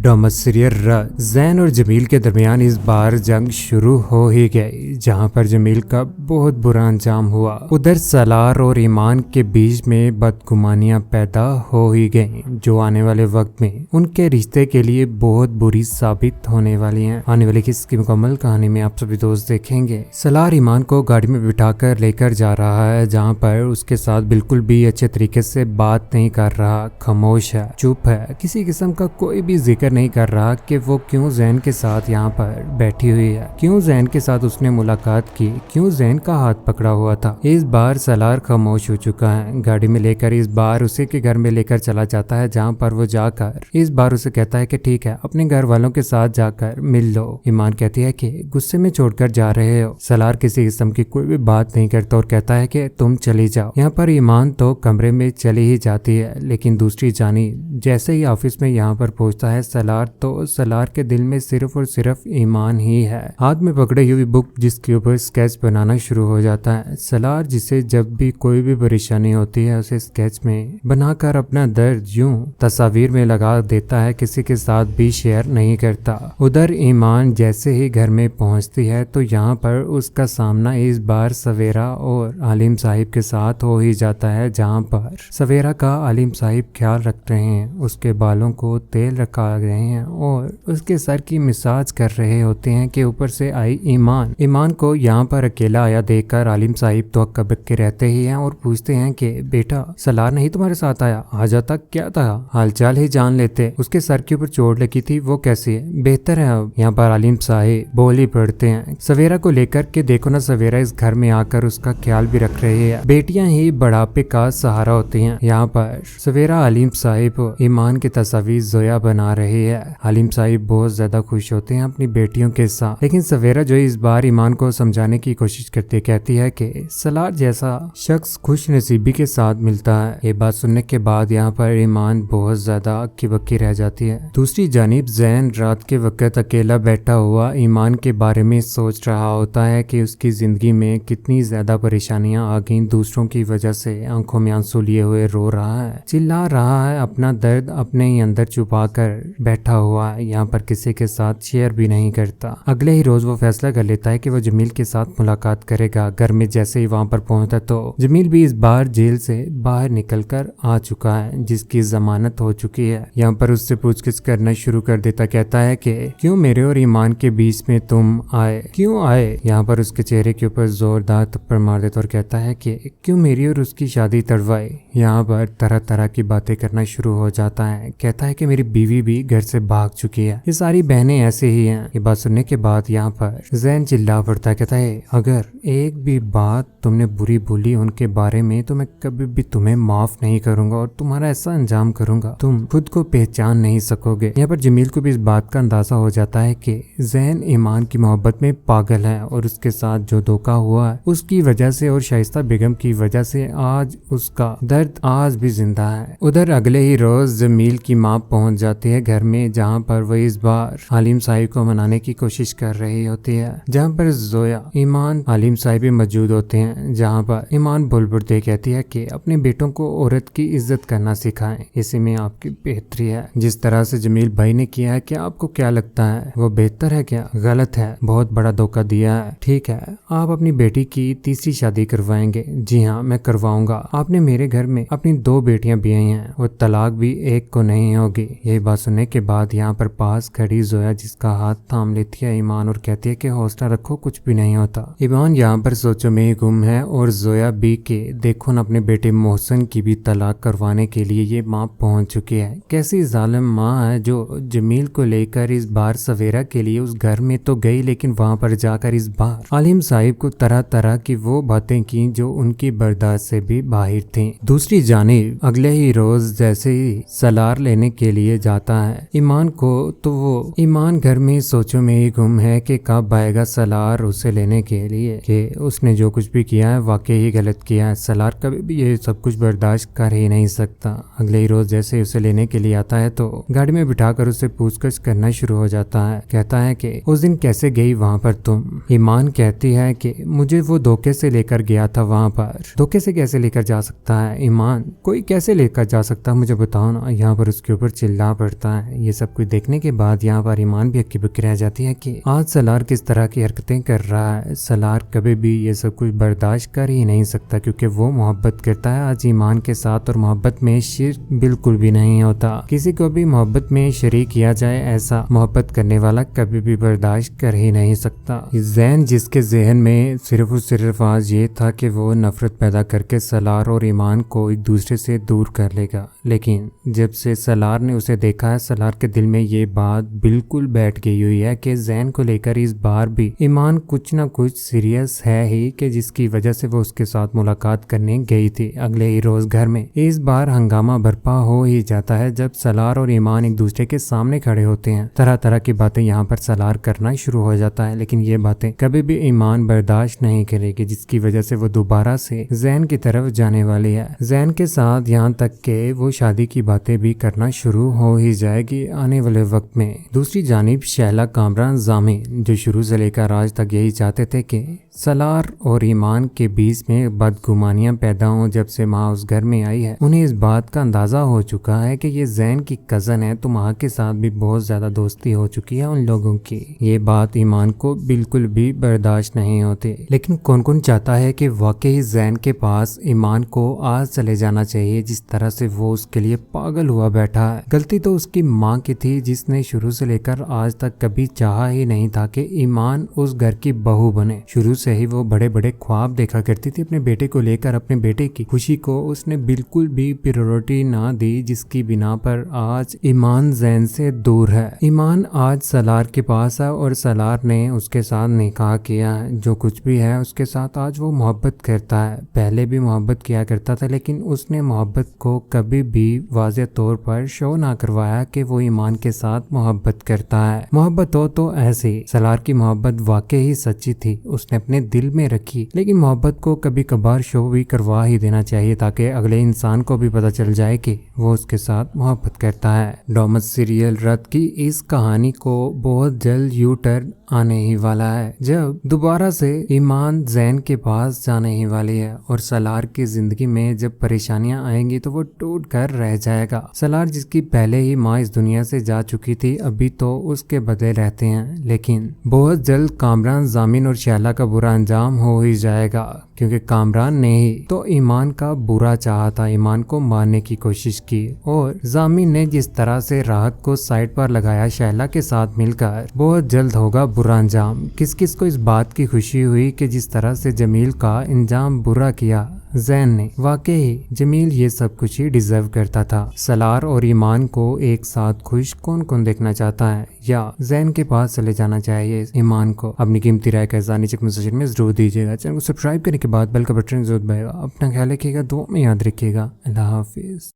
Drama serial राज जैन और जमील के दरमियान इस बार जंग शुरू हो ही गई, जहां पर जमील का बहुत बुरा अंजाम हुआ। उधर सलार और ईमान के बीच में बदगुमानियां पैदा हो ही गईं, जो आने वाले वक्त में उनके रिश्ते के लिए बहुत बुरी साबित होने वाली हैं। आने वाली किस की मुकम्मल कहानी में आप सभी दोस्त देखेंगे। सलार ईमान को गाड़ी में बिठाकर लेकर जा रहा है, जहाँ पर उसके साथ बिल्कुल भी अच्छे तरीके से बात नहीं कर रहा, खामोश है, चुप है, किसी किस्म का कोई भी जिक्र नहीं कर रहा कि वो क्यों जैन के साथ यहाँ पर बैठी हुई है, क्यों जैन के साथ उसने मुलाकात की, क्यों जैन का हाथ पकड़ा हुआ था। इस बार सलार खामोश हो चुका है। गाड़ी में लेकर इस बार उसी के घर में लेकर चला जाता है, जहाँ पर वो जाकर इस बार उसे कहता है कि ठीक है, अपने घर वालों के साथ जाकर मिल लो। ईमान कहती है कि गुस्से में छोड़कर जा रहे हो। सलार किसी किस्म की कोई भी बात नहीं करता और कहता है कि तुम चली जाओ। यहाँ पर ईमान तो कमरे में चली ही जाती है, लेकिन दूसरी जानी जैसे ही ऑफिस में यहाँ पर पहुंचता है सलार, तो सलार के दिल में सिर्फ और सिर्फ ईमान ही है। हाथ में पकड़े हुई बुक जिसके ऊपर स्केच बनाना शुरू हो जाता है। सलार जिसे जब भी कोई भी परेशानी होती है उसे स्केच में बनाकर अपना दर्द यूं तस्वीर में लगा देता है, किसी के साथ भी शेयर नहीं करता। उधर ईमान जैसे ही घर में पहुंचती है तो यहाँ पर उसका सामना इस बार सवेरा और आलिम साहिब के साथ हो ही जाता है, जहाँ पर सवेरा का आलिम साहिब ख्याल रख रहे हैं, उसके बालों को तेल रखा रहे हैं और उसके सर की मसाज कर रहे होते हैं कि ऊपर से आई ईमान को यहाँ पर अकेला आया देखकर आलिम साहिब तो हक्का बक्के रहते ही हैं और पूछते हैं कि बेटा सलार नहीं तुम्हारे साथ आया, आ जाता, क्या था, हालचाल ही जान लेते। उसके सर के ऊपर चोट लगी थी, वो कैसी है, बेहतर है अब। यहाँ पर आलिम साहिब बोल ही पड़ते हैं सवेरा को लेकर के, देखो ना सवेरा इस घर में आकर उसका ख्याल भी रख रही है, बेटियां ही बुढ़ापे का सहारा होती हैं। यहाँ पर सवेरा आलिम साहिब ईमान की तस्वीर जोया बना रही है। आलिम साहिब बहुत ज्यादा खुश होते हैं अपनी बेटियों के साथ, लेकिन सवेरा जो इस बार ईमान को समझाने की कोशिश करती है, कहती है कि सलार जैसा शख्स खुश नसीबी के साथ मिलता है। ये बात सुनने के बाद यहाँ पर ईमान बहुत ज्यादा अक्की बक्की रह जाती है। दूसरी जानिब जैन रात के वक्त अकेला बैठा हुआ ईमान के बारे में सोच रहा होता है कि उसकी जिंदगी में कितनी ज्यादा परेशानियां आ गईं, दूसरों की वजह से आंखों में आंसू लिए हुए रो रहा है, चिल्ला रहा है, अपना दर्द अपने ही अंदर छुपा कर बैठा हुआ है, यहाँ पर किसी के साथ शेयर भी नहीं करता। अगले ही रोज वो फैसला कर लेता है कि वो जमील के साथ मुलाकात करेगा। घर में जैसे ही वहाँ पर पहुंचता तो जमील भी इस बार जेल से बाहर निकलकर आ चुका है, जिसकी जमानत हो चुकी है। यहाँ पर उससे पूछगिछ करना शुरू कर देता, कहता है कि क्यों मेरे और ईमान के बीच में तुम आए, क्यों आए। यहाँ पर उसके चेहरे के ऊपर जोरदार थप्पड़ मार देता और कहता है कि क्यों मेरी और उसकी शादी तड़वाई। यहाँ पर तरह तरह की बातें करना शुरू हो जाता है, कहता है कि मेरी बीवी भी घर से भाग चुकी है, ये सारी बहनें ऐसे ही हैं। ये बात सुनने के बाद यहाँ पर जैन चिल्ला पड़ता है, कहता है अगर एक भी बात तुमने बुरी बोली उनके बारे में तो मैं कभी भी तुम्हें माफ नहीं करूंगा और तुम्हारा ऐसा अंजाम करूंगा तुम खुद को पहचान नहीं सकोगे। यहाँ पर जमील को भी इस बात का अंदाजा हो जाता है कि जैन ईमान की मोहब्बत में पागल है और उसके साथ जो धोखा हुआ है उसकी वजह से और शाइस्ता बेगम की वजह से आज उसका दर्द आज भी जिंदा है। उधर अगले ही रोज जमील की माँ पहुंच जाती है घर में, जहाँ पर वो इस बार आलिम साहिब को मनाने की कोशिश कर रही होती है, जहाँ पर जोया ईमान आलिम साहिब भी मौजूद होते हैं। जहाँ पर ईमान बोल पड़ते कहती है कि अपने बेटों को औरत की इज्जत करना सिखाएं, इसी में आपकी बेहतरी है। जिस तरह से जमील भाई ने किया है, क्या आपको क्या लगता है वो बेहतर है, क्या गलत है, बहुत बड़ा धोखा दिया है। ठीक है, आप अपनी बेटी की तीसरी शादी करवाएंगे, जी हाँ मैं करवाऊंगा। आपने मेरे घर में अपनी 2 बेटियां भी आई हैं और तलाक भी एक को नहीं होगी। यही बात सुनने के बाद यहाँ पर पास खड़ी जोया जिसका हाथ थाम लेती है ईमान और कहती है कि हौसला रखो, कुछ भी नहीं होता। ईमान यहाँ पर सोचों में ही गुम है और जोया भी के देखो न अपने बेटे मोहसिन की भी तलाक करवाने के लिए ये माँ पहुंच चुकी है। कैसी जालिम माँ है जो जमील को लेकर इस बार सवेरा के लिए उस घर में तो गई, लेकिन वहाँ पर जाकर इस बार आलिम साहिब को तरह तरह की वो बातें की जो उनकी बर्दाश्त से भी बाहर थी। दूसरी जानिब अगले ही रोज जैसे ही सलार लेने के लिए जाता है ईमान को, तो वो ईमान घर में सोचों में ही गुम है कि कब आएगा सलार उसे लेने के लिए, कि उसने जो कुछ भी किया है वाकई ही गलत किया है। सलार कभी भी ये सब कुछ बर्दाश्त कर ही नहीं सकता। अगले ही रोज जैसे उसे लेने के लिए आता है तो गाड़ी में बिठाकर उससे पूछताछ करना शुरू हो जाता है, कहता है कि उस दिन कैसे गई वहाँ पर तुम। ईमान कहती है कि मुझे वो धोखे से लेकर गया था वहाँ पर। धोखे से कैसे लेकर जा सकता है ईमान, कोई कैसे लेकर जा सकता है मुझे बताओ ना। यहाँ पर उसके ऊपर चिल्ला पड़ता है, ہیں। یہ सब कुछ देखने के बाद यहाँ पर ईमान भी हक्की बक्की रह जाती है कि आज सलार किस तरह की हरकतें कर रहा है। सलार कभी भी ये सब कुछ बर्दाश्त कर ही नहीं सकता क्योंकि वो मोहब्बत करता है आज ईमान के साथ और मोहब्बत में शिर्क बिल्कुल भी नहीं होता। किसी को भी मोहब्बत में शरीक किया जाए ऐसा मोहब्बत करने वाला कभी भी बर्दाश्त कर ही नहीं सकता। जैन जिसके जहन में सिर्फ और सिर्फ आज ये था कि वो नफरत पैदा करके सलार और ईमान को एक दूसरे से दूर कर लेगा, लेकिन जब से सलार ने उसे देखा है सलार के दिल में ये बात बिल्कुल बैठ गई हुई है कि जैन को लेकर इस बार भी ईमान कुछ ना कुछ सीरियस है ही कि जिसकी वजह से वो उसके साथ मुलाकात करने गई थी। अगले ही रोज घर में इस बार हंगामा बर्पा हो ही जाता है जब सलार और ईमान एक दूसरे के सामने खड़े होते हैं। तरह तरह की बातें यहाँ पर सलार करना शुरू हो जाता है, लेकिन ये बातें कभी भी ईमान बर्दाश्त नहीं करेगी जिसकी वजह से वो दोबारा से जैन की तरफ जाने वाली है। जैन के साथ यहाँ तक के वो शादी की बातें भी करना शुरू हो ही जाएगी आने वाले वक्त में। दूसरी जानिब शैला, कामरान, जामी जो शुरू से लेकर आज तक यही चाहते थे कि सलार और ईमान के बीच में बदगुमानियां पैदा हों। जब से माँ उस घर में आई है उन्हें इस बात का अंदाजा हो चुका है कि ये जैन की कजन है तो माँ के साथ भी बहुत ज्यादा दोस्ती हो चुकी है उन लोगों की। ये बात ईमान को बिल्कुल भी बर्दाश्त नहीं होती, लेकिन कौन कौन चाहता है कि वाकई जैन के पास ईमान को आज चले जाना चाहिए जिस तरह से वो उसके लिए पागल हुआ बैठा है। गलती तो उसकी माँ की थी जिसने शुरू से लेकर आज तक कभी चाहा ही नहीं था कि ईमान उस घर की बहू बने। शुरू से ही वो बड़े बड़े ख्वाब देखा करती थी अपने बेटे को लेकर। अपने बेटे की खुशी को उसने बिल्कुल भी प्रायोरिटी ना दी जिसकी बिना पर आज ईमान जैन से दूर है। ईमान आज सलार के पास है और सलार ने उसके साथ निकाह किया है। जो कुछ भी है उसके साथ आज वो मोहब्बत करता है। पहले भी मोहब्बत किया करता था लेकिन उसने मोहब्बत को कभी भी वाज़ेह तौर पर शो ना करवाया कि वो ईमान के साथ मोहब्बत करता है। मोहब्बत हो तो ऐसी। सलार की मोहब्बत वाकई ही सच्ची थी, उसने अपने दिल में रखी, लेकिन मोहब्बत को कभी कभार शो भी करवा ही देना चाहिए ताकि अगले इंसान को भी पता चल जाए कि वो उसके साथ मोहब्बत करता है। डोमस सीरियल रत की इस कहानी को बहुत जल्द यू टर्न आने ही वाला है जब दोबारा से ईमान जैन के पास जाने ही वाली है और सलार की जिंदगी में जब परेशानियां आएंगी तो वो टूट कर रह जाएगा। सलार जिसकी पहले ही माँ इस दुनिया से जा चुकी थी अभी तो उसके बदले रहते हैं, लेकिन बहुत जल्द कामरान, जामिन और शैला का बुरा अंजाम हो ही जाएगा क्योंकि कामरान ने ही तो ईमान का बुरा चाहा था, ईमान को मारने की कोशिश की और जामिन ने जिस तरह से राहत को साइड पर लगाया शैला के साथ मिलकर, बहुत जल्द होगा बुरा अंजाम। किस किस को इस बात की खुशी हुई कि जिस तरह से जमील का इंजाम बुरा किया जैन ने, वाकई जमील ये सब कुछ ही डिजर्व करता था। सलार और ईमान को एक साथ खुश कौन कौन देखना चाहता है या जैन के पास चले जाना चाहिए ईमान को? अपनी कीमती राय का नीचे कमेंट सेक्शन में जरूर दीजिएगा। चैनल को सब्सक्राइब करने के बाद बेल का बटन जरूर दबाइएगा। अपना ख्याल रखिएगा, दुआ में याद रखिएगा। अल्लाह हाफिज।